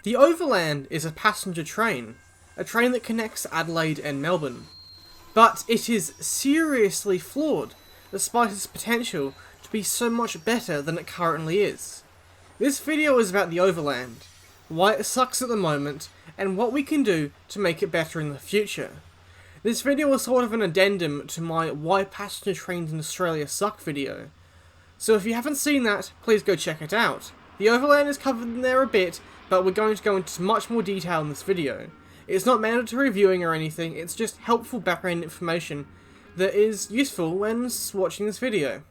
The Overland is a passenger train, a train that connects Adelaide and Melbourne. But it is seriously flawed, despite its potential to be so much better than it currently is. This video is about the Overland, why it sucks at the moment, and what we can do to make it better in the future. This video is sort of an addendum to my Why Passenger Trains in Australia Suck video. So if you haven't seen that, please go check it out. The Overland is covered in there a bit, but we're going to go into much more detail in this video. It's not mandatory viewing or anything, it's just helpful background information that is useful when watching this video.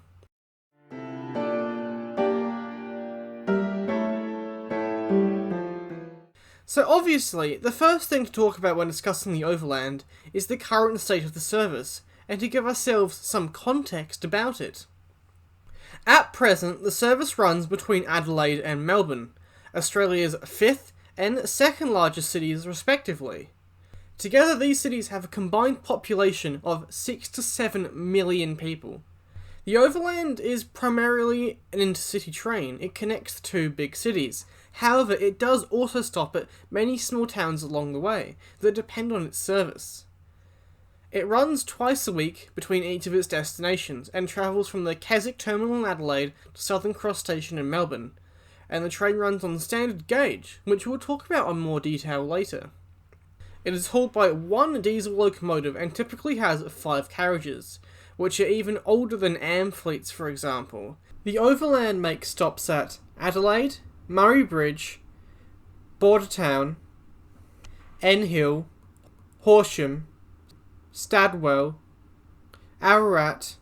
So obviously, the first thing to talk about when discussing the Overland is the current state of the service, and to give ourselves some context about it. At present, the service runs between Adelaide and Melbourne, Australia's 5th and 2nd largest cities respectively. Together these cities have a combined population of 6 to 7 million people. The Overland is primarily an intercity train. It connects two big cities. However, it does also stop at many small towns along the way that depend on its service. It runs twice a week between each of its destinations and travels from the Keswick terminal in Adelaide to Southern Cross Station in Melbourne, and the train runs on standard gauge, which we'll talk about in more detail later. It is hauled by one diesel locomotive and typically has 5 carriages, which are even older than AM fleets, for example. The Overland makes stops at Adelaide, Murray Bridge, Bordertown, Enhill, Horsham, Stadwell, Ararat,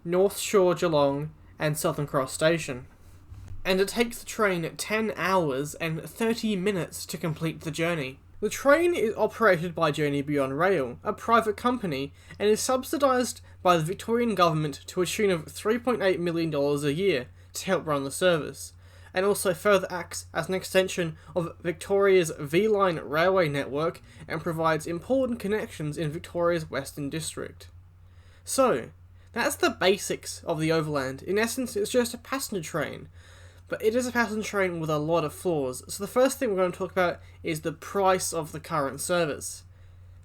North Shore Geelong, and Southern Cross Station. And it takes the train 10 hours and 30 minutes to complete the journey. The train is operated by Journey Beyond Rail, a private company, and is subsidised by the Victorian government to a tune of $3.8 million a year to help run the service, and also further acts as an extension of Victoria's V-Line railway network and provides important connections in Victoria's Western District. So, that's the basics of the Overland. In essence, it's just a passenger train. But it is a passenger train with a lot of flaws, so the first thing we're going to talk about is the price of the current service.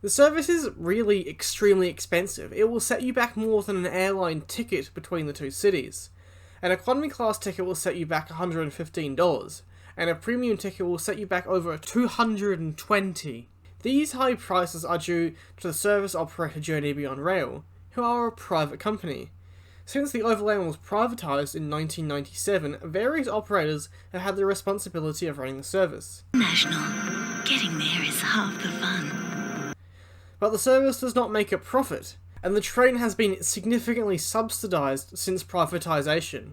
The service is really extremely expensive. It will set you back more than an airline ticket between the two cities. An economy class ticket will set you back $115, and a premium ticket will set you back over $220. These high prices are due to the service operator Journey Beyond Rail, who are a private company. Since the Overland was privatised in 1997, various operators have had the responsibility of running the service. National. Getting there is half the fun. But the service does not make a profit, and the train has been significantly subsidised since privatisation.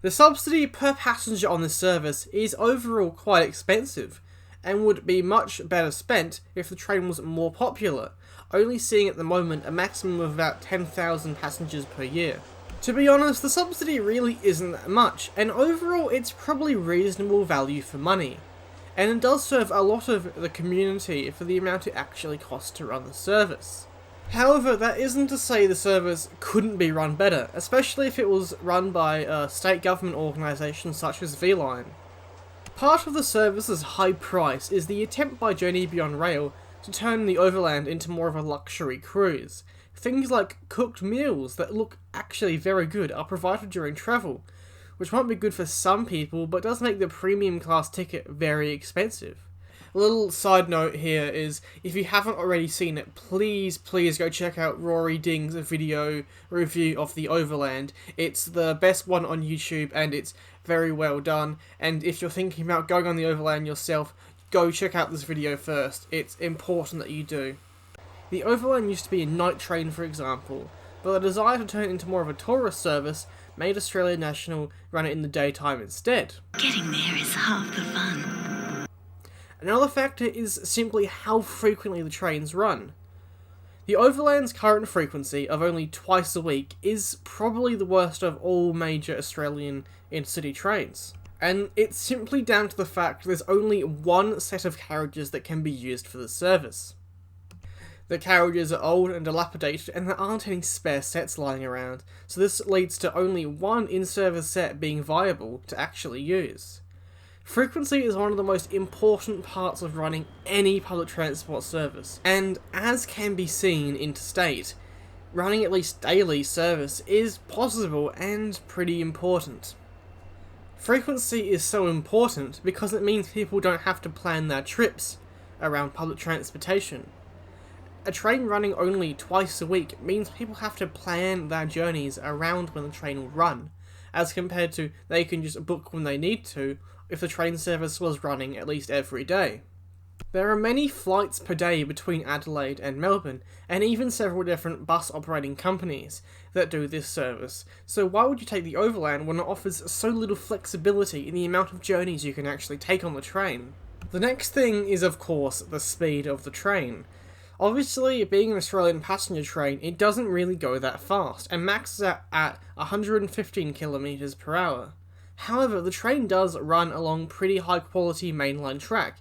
The subsidy per passenger on this service is overall quite expensive, and would be much better spent if the train was more popular, only seeing at the moment a maximum of about 10,000 passengers per year. To be honest, the subsidy really isn't that much, and overall it's probably reasonable value for money, and it does serve a lot of the community for the amount it actually costs to run the service. However, that isn't to say the service couldn't be run better, especially if it was run by a state government organisation such as V-Line. Part of the service's high price is the attempt by Journey Beyond Rail to turn the Overland into more of a luxury cruise. Things like cooked meals that look actually very good are provided during travel, which might be good for some people, but does make the premium class ticket very expensive. A little side note here is, if you haven't already seen it, please go check out Rory Ding's video review of the Overland. It's the best one on YouTube, and it's very well done, and if you're thinking about going on the Overland yourself, go check out this video first. It's important that you do. The Overland used to be a night train, for example, but the desire to turn it into more of a tourist service made Australia National run it in the daytime instead. Getting there is half the fun. Another factor is simply how frequently the trains run. The Overland's current frequency of only twice a week is probably the worst of all major Australian intercity trains. And it's simply down to the fact there's only one set of carriages that can be used for the service. The carriages are old and dilapidated, and there aren't any spare sets lying around, so this leads to only one in-service set being viable to actually use. Frequency is one of the most important parts of running any public transport service, and as can be seen interstate, running at least daily service is possible and pretty important. Frequency is so important because it means people don't have to plan their trips around public transportation. A train running only twice a week means people have to plan their journeys around when the train will run, as compared to they can just book when they need to if the train service was running at least every day. There are many flights per day between Adelaide and Melbourne, and even several different bus operating companies that do this service, so why would you take the Overland when it offers so little flexibility in the amount of journeys you can actually take on the train? The next thing is of course the speed of the train. Obviously, being an Australian passenger train, it doesn't really go that fast, and maxes out at 115 km per hour. However, the train does run along pretty high quality mainline track,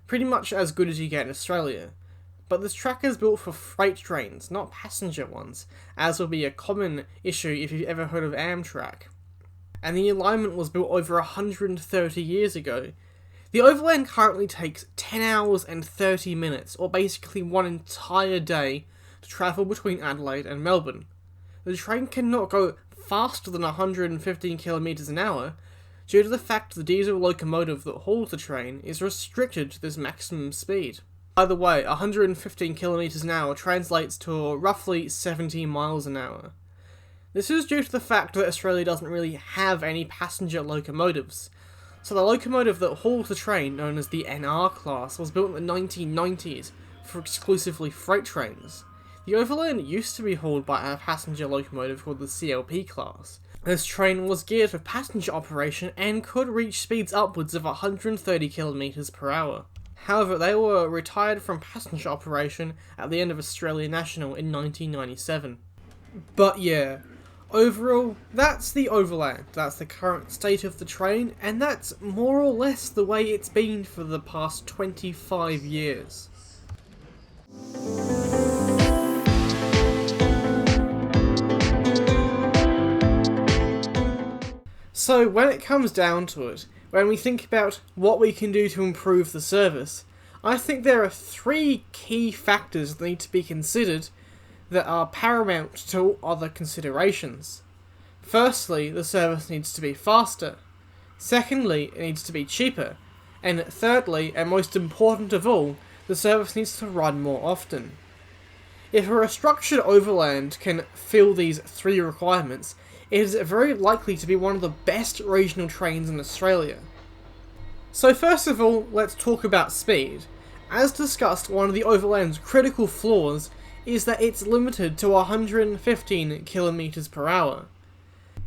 pretty much as good as you get in Australia. But this track is built for freight trains, not passenger ones, as will be a common issue if you've ever heard of Amtrak. And the alignment was built over 130 years ago. The Overland currently takes 10 hours and 30 minutes, or basically one entire day, to travel between Adelaide and Melbourne. The train cannot go faster than 115 km an hour, due to the fact the diesel locomotive that hauls the train is restricted to this maximum speed. By the way, 115 km an hour translates to roughly 70 miles an hour. This is due to the fact that Australia doesn't really have any passenger locomotives. So the locomotive that hauls the train, known as the NR class, was built in the 1990s for exclusively freight trains. The Overland used to be hauled by a passenger locomotive called the CLP class. This train was geared for passenger operation and could reach speeds upwards of 130 km per hour. However, they were retired from passenger operation at the end of Australia National in 1997. But yeah, overall, that's the Overland, that's the current state of the train, and that's more or less the way it's been for the past 25 years. So when it comes down to it, when we think about what we can do to improve the service, I think there are three key factors that need to be considered that are paramount to all other considerations. Firstly, the service needs to be faster. Secondly, it needs to be cheaper. And thirdly, and most important of all, the service needs to run more often. If a restructured Overland can fill these three requirements, it is very likely to be one of the best regional trains in Australia. So first of all, let's talk about speed. As discussed, one of the Overland's critical flaws is that it's limited to 115 km per hour.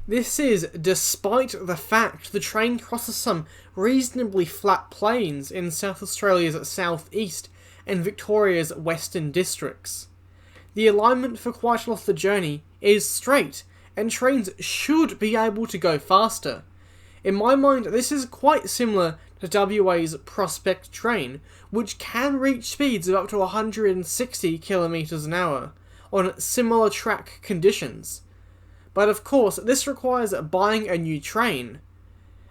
This is despite the fact the train crosses some reasonably flat plains in South Australia's southeast and Victoria's western districts. The alignment for quite a lot of the journey is straight, and trains should be able to go faster. In my mind, this is quite similar to WA's Prospect train, which can reach speeds of up to 160 km an hour on similar track conditions. But of course, this requires buying a new train,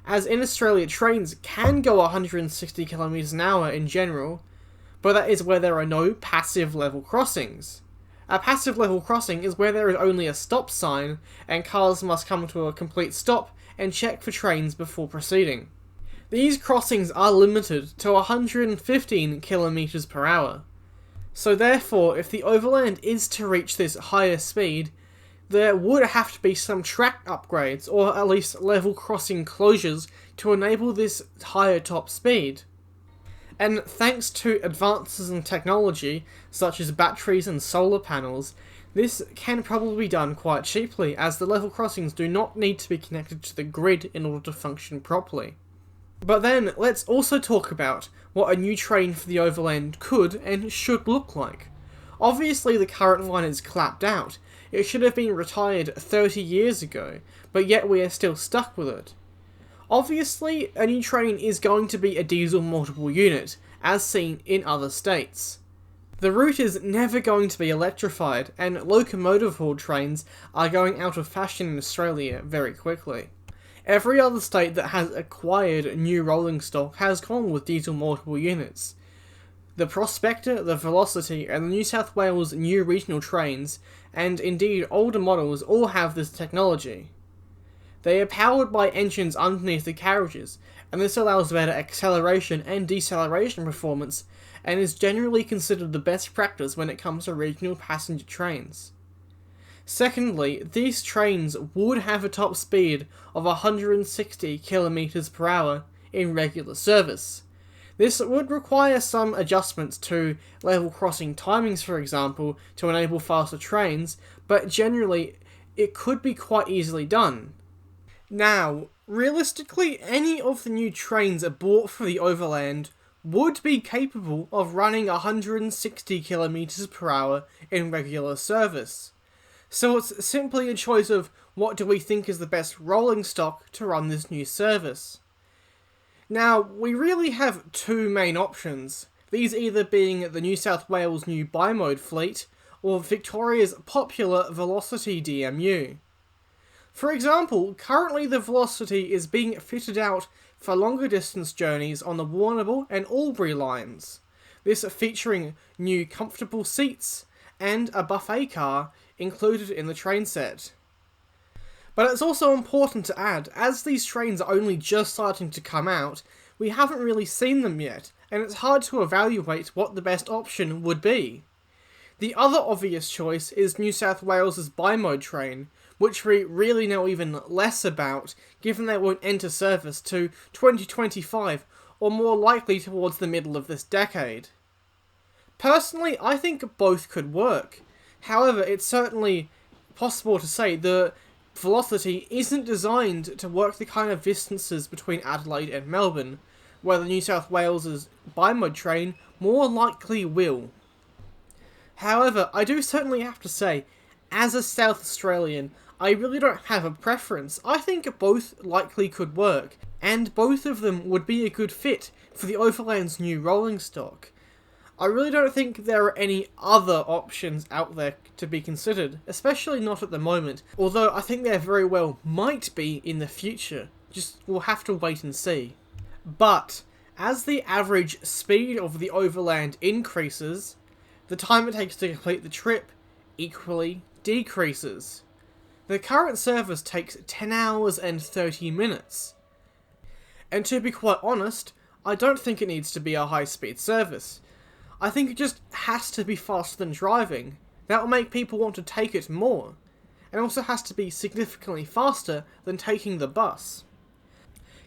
as in Australia trains can go 160 km an hour in general, but that is where there are no passive level crossings. A passive level crossing is where there is only a stop sign, and cars must come to a complete stop and check for trains before proceeding. These crossings are limited to 115 km per hour. So therefore, if the Overland is to reach this higher speed, there would have to be some track upgrades, or at least level crossing closures, to enable this higher top speed. And thanks to advances in technology, such as batteries and solar panels, this can probably be done quite cheaply, as the level crossings do not need to be connected to the grid in order to function properly. But then, let's also talk about what a new train for the Overland could and should look like. Obviously the current line is clapped out. It should have been retired 30 years ago, but yet we are still stuck with it. Obviously, a new train is going to be a diesel multiple unit, as seen in other states. The route is never going to be electrified, and locomotive-hauled trains are going out of fashion in Australia very quickly. Every other state that has acquired new rolling stock has gone with diesel multiple units. The Prospector, the Velocity, and the New South Wales new regional trains, and indeed older models, all have this technology. They are powered by engines underneath the carriages, and this allows better acceleration and deceleration performance, and is generally considered the best practice when it comes to regional passenger trains. Secondly, these trains would have a top speed of 160 km per hour in regular service. This would require some adjustments to level crossing timings, for example, to enable faster trains, but generally it could be quite easily done. Now, realistically, any of the new trains bought for the Overland would be capable of running 160 km per hour in regular service. So it's simply a choice of what do we think is the best rolling stock to run this new service. Now, we really have two main options, these either being the New South Wales new bimode fleet, or Victoria's popular Velocity DMU. For example, currently the Velocity is being fitted out for longer distance journeys on the Warrnambool and Albury lines, this featuring new comfortable seats and a buffet car included in the train set. But it's also important to add, as these trains are only just starting to come out, we haven't really seen them yet, and it's hard to evaluate what the best option would be. The other obvious choice is New South Wales's bimode train, which we really know even less about, given they won't enter service to 2025, or more likely towards the middle of this decade. Personally, I think both could work. However, it's certainly possible to say the Velocity isn't designed to work the kind of distances between Adelaide and Melbourne, where the New South Wales's bimode train more likely will. However, I do certainly have to say, as a South Australian, I really don't have a preference. I think both likely could work, and both of them would be a good fit for the Overland's new rolling stock. I really don't think there are any other options out there to be considered, especially not at the moment, although I think there very well might be in the future. Just we'll have to wait and see. But as the average speed of the Overland increases, the time it takes to complete the trip equally decreases. The current service takes 10 hours and 30 minutes. And to be quite honest, I don't think it needs to be a high-speed service. I think it just has to be faster than driving. That will make people want to take it more. And also has to be significantly faster than taking the bus.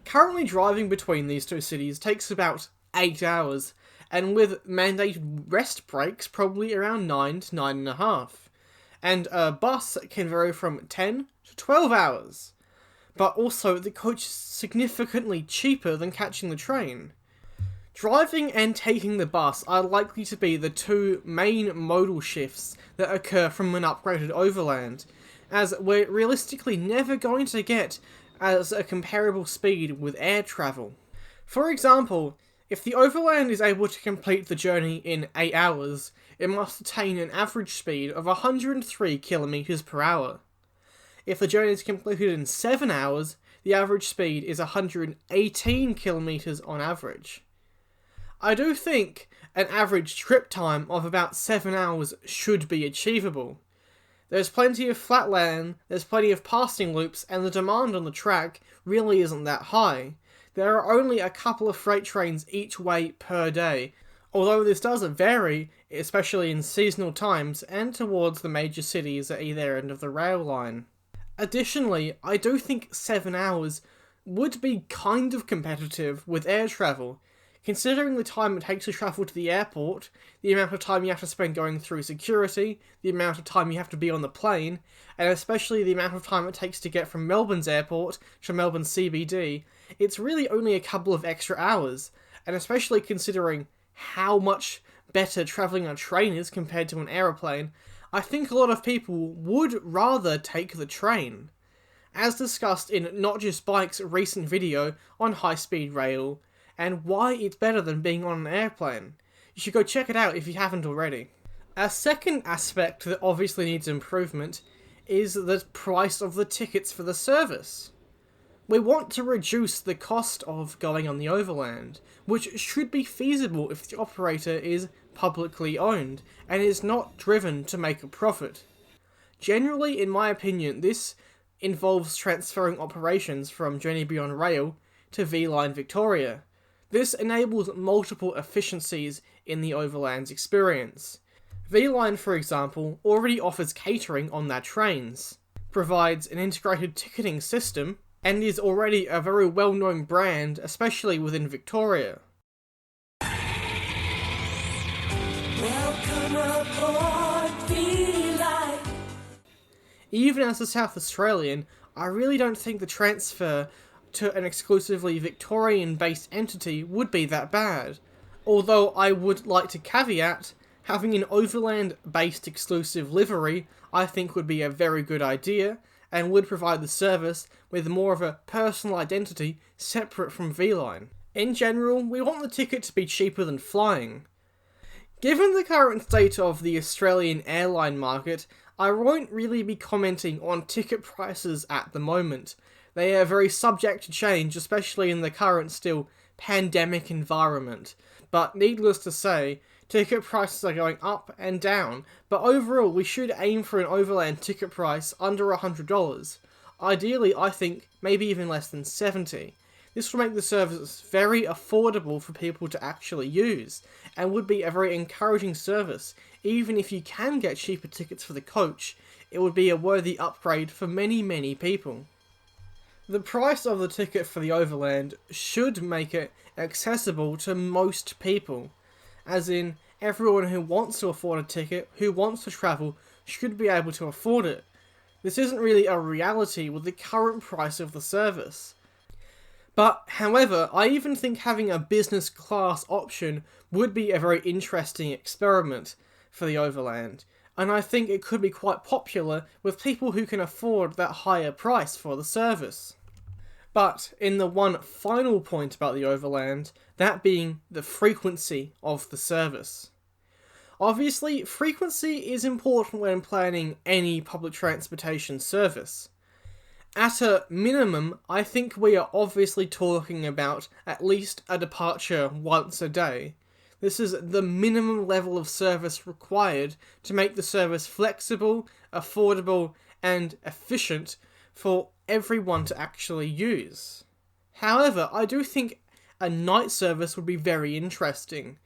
Currently driving between these two cities takes about 8 hours, and with mandated rest breaks probably around 9 to 9.5. And a bus can vary from 10 to 12 hours. But also the coach is significantly cheaper than catching the train. Driving and taking the bus are likely to be the two main modal shifts that occur from an upgraded Overland, as we're realistically never going to get as a comparable speed with air travel. For example, if the Overland is able to complete the journey in 8 hours, it must attain an average speed of 103 km per hour. If the journey is completed in 7 hours, the average speed is 118 km on average. I do think an average trip time of about 7 hours should be achievable. There's plenty of flat land, there's plenty of passing loops, and the demand on the track really isn't that high. There are only a couple of freight trains each way per day, although this does vary, especially in seasonal times and towards the major cities at either end of the rail line. Additionally, I do think 7 hours would be kind of competitive with air travel, considering the time it takes to travel to the airport, the amount of time you have to spend going through security, the amount of time you have to be on the plane, and especially the amount of time it takes to get from Melbourne's airport to Melbourne CBD, it's really only a couple of extra hours, and especially considering how much better travelling on a train is compared to an aeroplane, I think a lot of people would rather take the train. As discussed in Not Just Bike's recent video on high-speed rail, and why it's better than being on an airplane. You should go check it out if you haven't already. A second aspect that obviously needs improvement is the price of the tickets for the service. We want to reduce the cost of going on the Overland, which should be feasible if the operator is publicly owned and is not driven to make a profit. Generally, in my opinion, this involves transferring operations from Journey Beyond Rail to V-Line Victoria. This enables multiple efficiencies in the Overland's experience. V-Line, for example, already offers catering on their trains, provides an integrated ticketing system, and is already a very well-known brand, especially within Victoria. Welcome aboard V-Line. Even as a South Australian, I really don't think the transfer to an exclusively Victorian-based entity would be that bad. Although I would like to caveat, having an Overland-based exclusive livery I think would be a very good idea, and would provide the service with more of a personal identity separate from V-Line. In general, we want the ticket to be cheaper than flying. Given the current state of the Australian airline market, I won't really be commenting on ticket prices at the moment. They are very subject to change, especially in the current still pandemic environment. But needless to say, ticket prices are going up and down, but overall we should aim for an Overland ticket price under $100. Ideally, I think, maybe even less than $70. This will make the service very affordable for people to actually use, and would be a very encouraging service. Even if you can get cheaper tickets for the coach, it would be a worthy upgrade for many people. The price of the ticket for the Overland should make it accessible to most people. As in, everyone who wants to afford a ticket, who wants to travel, should be able to afford it. This isn't really a reality with the current price of the service. But, however, I even think having a business class option would be a very interesting experiment for the Overland, and I think it could be quite popular with people who can afford that higher price for the service. But, in the one final point about the Overland, that being the frequency of the service. Obviously, frequency is important when planning any public transportation service. At a minimum, I think we are obviously talking about at least a departure once a day. This is the minimum level of service required to make the service flexible, affordable, and efficient for everyone to actually use. However, I do think a night service would be very interesting.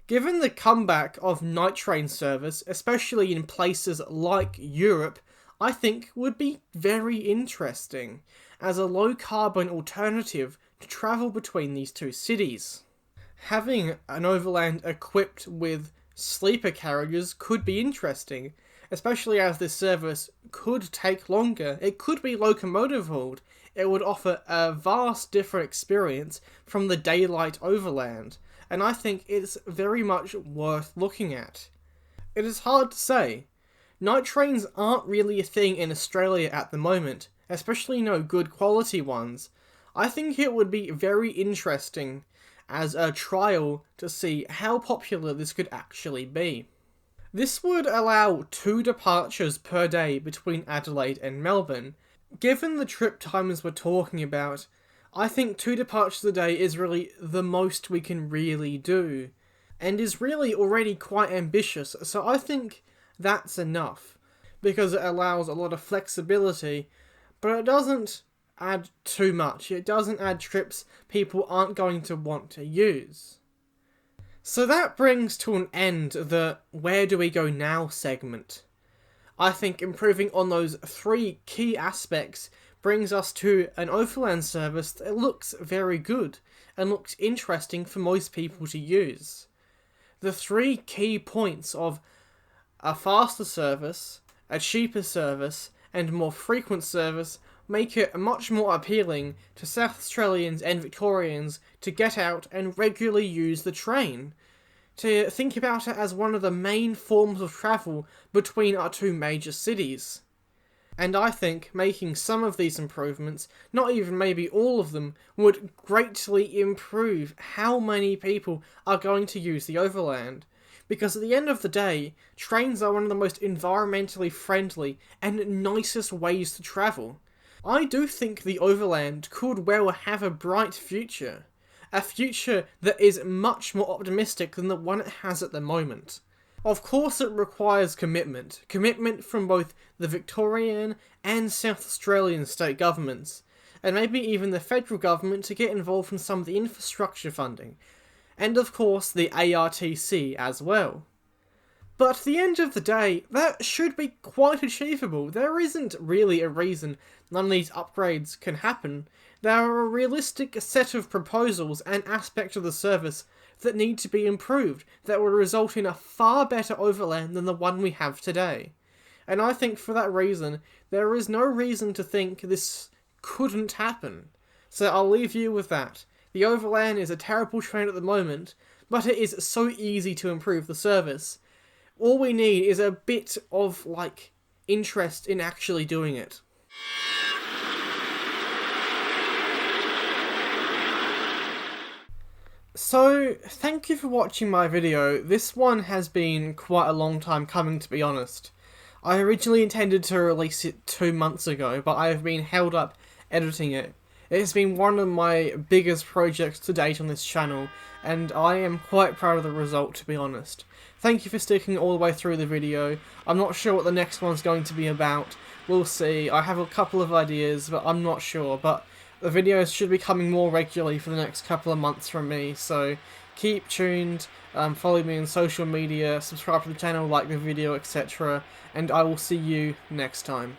Given the comeback of night train service, especially in places like Europe, I think would be very interesting as a low-carbon alternative to travel between these two cities. Having an Overland equipped with sleeper carriages could be interesting, especially as this service could take longer. It could be locomotive hauled. It would offer a vast different experience from the daylight Overland, and I think it's very much worth looking at. It is hard to say. Night trains aren't really a thing in Australia at the moment, especially no good quality ones. I think it would be very interesting as a trial to see how popular this could actually be. This would allow 2 departures per day between Adelaide and Melbourne. Given the trip times we're talking about, I think 2 departures a day is really the most we can really do, and is really already quite ambitious, so I think that's enough, because it allows a lot of flexibility, but it doesn't add too much. It doesn't add trips people aren't going to want to use. So that brings to an end the Where Do We Go Now segment. I think improving on those 3 key aspects brings us to an Overland service that looks very good and looks interesting for most people to use. The 3 key points of a faster service, a cheaper service, and more frequent service make it much more appealing to South Australians and Victorians to get out and regularly use the train, to think about it as one of the main forms of travel between our 2 major cities. And I think making some of these improvements, not even maybe all of them, would greatly improve how many people are going to use the Overland. Because at the end of the day, trains are one of the most environmentally friendly and nicest ways to travel. I do think the Overland could well have a bright future. A future that is much more optimistic than the one it has at the moment. Of course it requires commitment. Commitment from both the Victorian and South Australian state governments, and maybe even the federal government to get involved in some of the infrastructure funding. And of course the ARTC as well. But at the end of the day, that should be quite achievable. There isn't really a reason none of these upgrades can happen. There are a realistic set of proposals and aspects of the service that need to be improved, that will result in a far better Overland than the one we have today. And I think for that reason, there is no reason to think this couldn't happen. So I'll leave you with that. The Overland is a terrible train at the moment, but it is so easy to improve the service. All we need is a bit of, interest in actually doing it. So, thank you for watching my video. This one has been quite a long time coming, to be honest. I originally intended to release it 2 months ago, but I have been held up editing it. It has been one of my biggest projects to date on this channel, and I am quite proud of the result, to be honest. Thank you for sticking all the way through the video. I'm not sure what the next one's going to be about. We'll see. I have a couple of ideas, but I'm not sure. But the videos should be coming more regularly for the next couple of months from me, so keep tuned, follow me on social media, subscribe to the channel, like the video, etc. And I will see you next time.